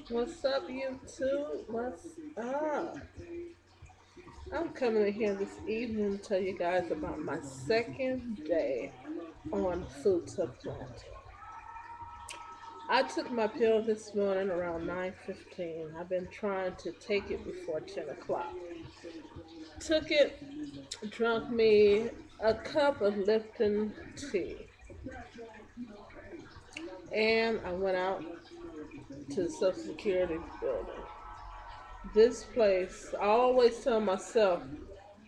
What's up, YouTube? What's up? I'm coming in here this evening to tell you guys about my second day on Fruta Planta. I took my pill this morning around 9:15. I've been trying to take it before 10 o'clock. Took it, drunk me a cup of Lipton tea, and I went out to the Social Security building. This place, I always tell myself,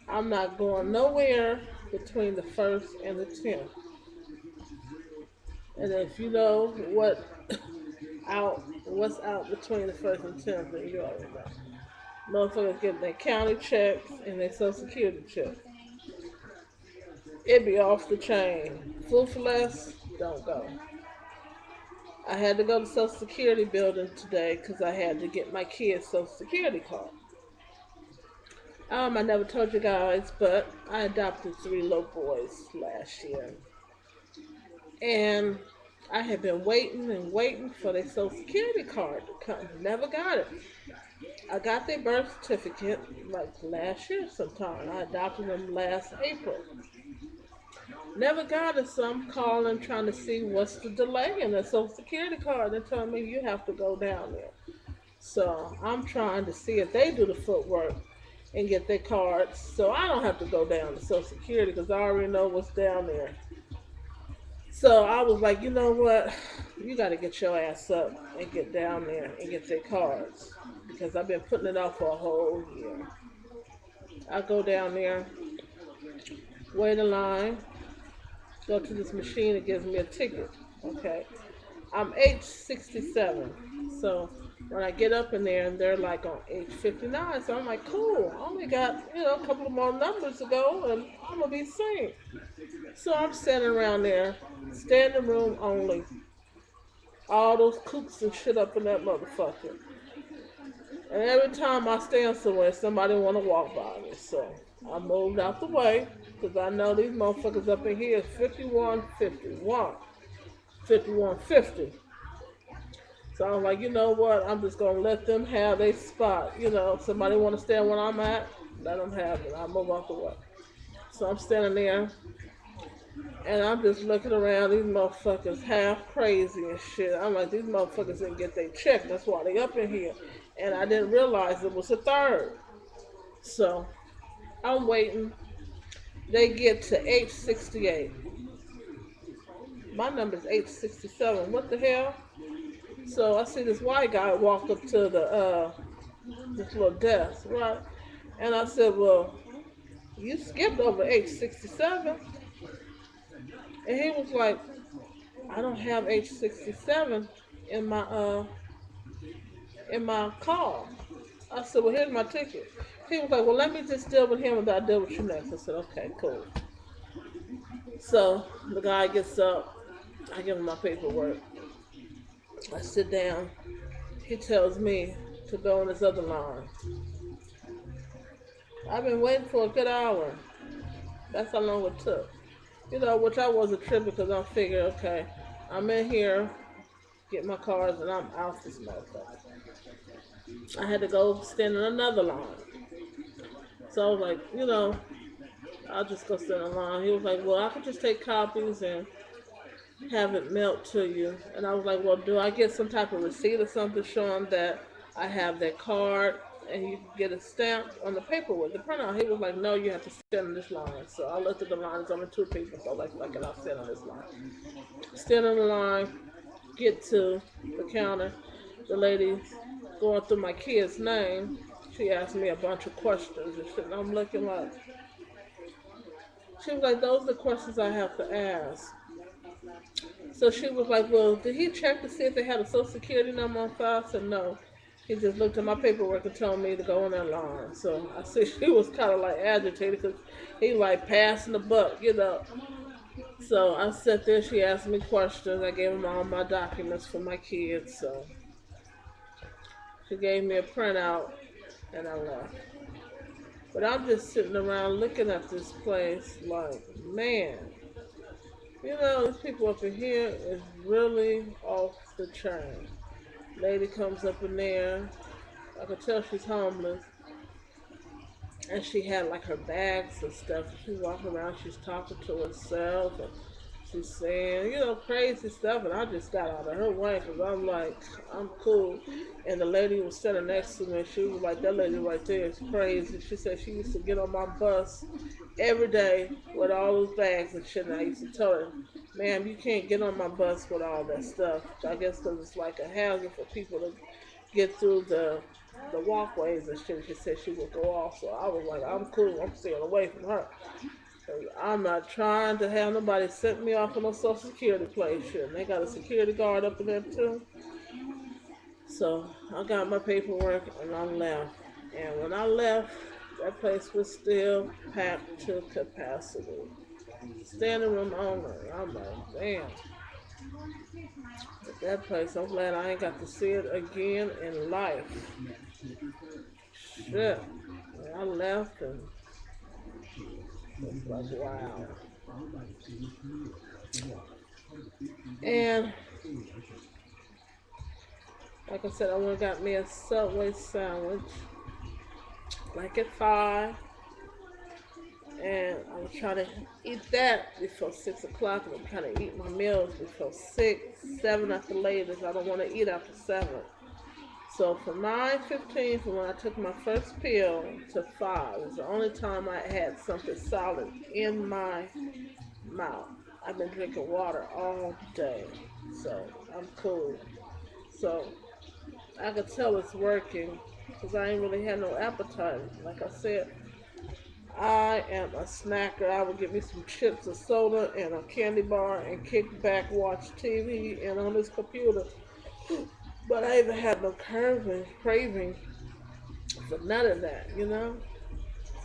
I'm not going nowhere between the 1st and the 10th. And if you know what's out between the 1st and 10th, then you already know. Motherfuckers get their county checks and their Social Security checks. It be off the chain. Food for less, don't go. I had to go to Social Security building today because I had to get my kid's Social Security card. I never told you guys, but I adopted three little boys last year. And I had been waiting and waiting for their Social Security card to come. Never got it. I got their birth certificate like last year sometime. I adopted them last April. Never got it, so I'm calling trying to see what's the delay in the Social Security card. They're telling me you have to go down there. So I'm trying to see if they do the footwork and get their cards so I don't have to go down to Social Security because I already know what's down there. So I was like, you know what? You got to get your ass up and get down there and get their cards because I've been putting it off for a whole year. I go down there, wait in line, go to this machine, it gives me a ticket. Okay. I'm age 67. So when I get up in there and they're like on age 59, so I'm like, cool. I only got, a couple of more numbers to go and I'm going to be sane. So I'm standing around there, standing room only. All those coops and shit up in that motherfucker. And every time I stand somewhere, somebody want to walk by me. So I moved out the way because I know these motherfuckers up in here is 5151, 5150. So I'm like, you know what? I'm just gonna let them have their spot. Somebody want to stand where I'm at, let them have it. I move out the way. So I'm standing there, and I'm just looking around. These motherfuckers half crazy and shit. I'm like, these motherfuckers didn't get their check. That's why they up in here. And I didn't realize it was the third. So I'm waiting. They get to age 68. My number's age 67. What the hell? So I see this white guy walk up to the this little desk, right? And I said, well, you skipped over age 67. And he was like, I don't have age 67 in my car. I said, well, here's my ticket. He was like, well, let me just deal with him and I'll deal with you next. I said, okay, cool. So the guy gets up. I give him my paperwork. I sit down. He tells me to go in this other line. I've been waiting for a good hour. That's how long it took. Which I was a trip because I figured, okay, I'm in here, get my cards, and I'm out this motherfucker. I had to go stand in another line. So I was like, I'll just go stand in line. He was like, well, I could just take copies and have it mailed to you. And I was like, well, do I get some type of receipt or something showing that I have that card and you can get it stamped on the paper with the printout? He was like, no, you have to stand in this line. So I looked at the line, there's only two people, so I was like, I'll stand on this line. Stand in the line, get to the counter. The lady going through my kid's name, she asked me a bunch of questions and shit, and I'm looking like, she was like, those are the questions I have to ask. So she was like, well, did he check to see if they had a social security number on file? I said, no. He just looked at my paperwork and told me to go in that line. So I see she was kind of like agitated because he like passing the buck. So I sat there, she asked me questions. I gave him all my documents for my kids. So she gave me a printout and I left. But I'm just sitting around looking at this place like, man, You know, these people up in here is really off the chain. Lady comes up in there. I could tell she's homeless. And she had like her bags and stuff. She's walking around, she's talking to herself, and she's saying, you know, crazy stuff. And I just got out of her way because I'm like, I'm cool. And the lady was sitting next to me, and she was like, that lady right there is crazy. She said she used to get on my bus every day with all those bags and shit. And I used to tell her, ma'am, you can't get on my bus with all that stuff. I guess because it's like a hazard for people to get through the walkways and shit. She said she would go off. So I was like, I'm cool. I'm staying away from her. 'Cause I'm not trying to have nobody set me off on no social security place. Shit. And they got a security guard up in there too. So I got my paperwork and I left. And when I left, that place was still packed to capacity. Standing room only. I'm like, damn. But that place, I'm glad I ain't got to see it again in life. Shit. And I left and it's like, wow. And like I said, I went and got me a Subway sandwich, like at 5. And I was trying to eat that before 6 o'clock. And I'm trying to eat my meals before 6, 7 at the latest. I don't want to eat after 7. So from 9:15, from when I took my first pill to 5, is the only time I had something solid in my mouth. I've been drinking water all day, so I'm cool. So I could tell it's working because I ain't really had no appetite. Like I said, I am a snacker. I would get me some chips, a soda, and a candy bar and kick back, watch TV, and on this computer. But I even had no craving for none of that, you know?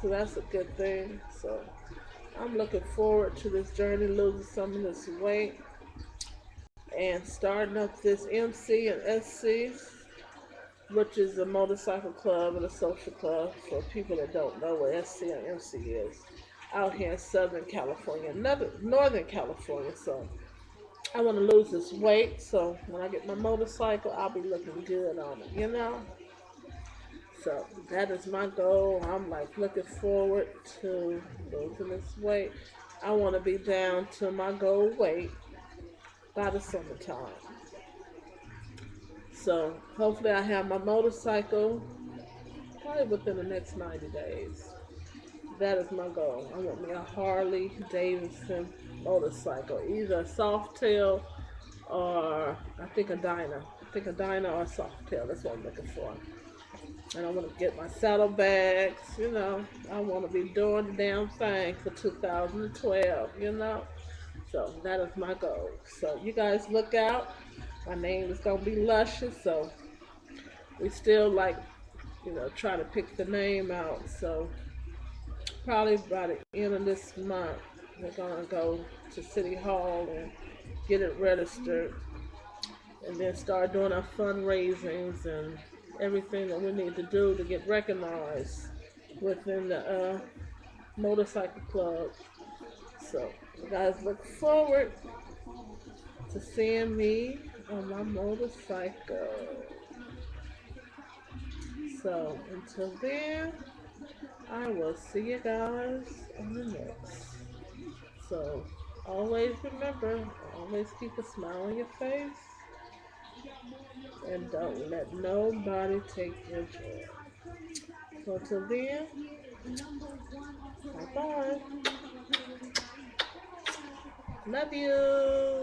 So that's a good thing. So I'm looking forward to this journey, losing some of this weight and starting up this MC and SC, which is a motorcycle club and a social club for people that don't know what SC and MC is, out here in Southern California, another Northern California. So I want to lose this weight, so when I get my motorcycle, I'll be looking good on it, you know? So that is my goal. I'm like looking forward to losing this weight. I want to be down to my goal weight by the summertime. So hopefully I have my motorcycle probably within the next 90 days. That is my goal. I want me a Harley Davidson motorcycle, either a Softail or I think a Dyna. I think a Dyna or a Softail. That's what I'm looking for. And I want to get my saddlebags, you know. I want to be doing the damn thing for 2012, you know. So that is my goal. So you guys look out. My name is going to be Luscious. So we still like, you know, try to pick the name out. So probably by the end of this month, we're going to go to City Hall and get it registered and then start doing our fundraisings and everything that we need to do to get recognized within the motorcycle club. So you guys look forward to seeing me on my motorcycle. So until then, I will see you guys on the next. So always remember, always keep a smile on your face and don't let nobody take your joy. So until then, bye bye. Love you.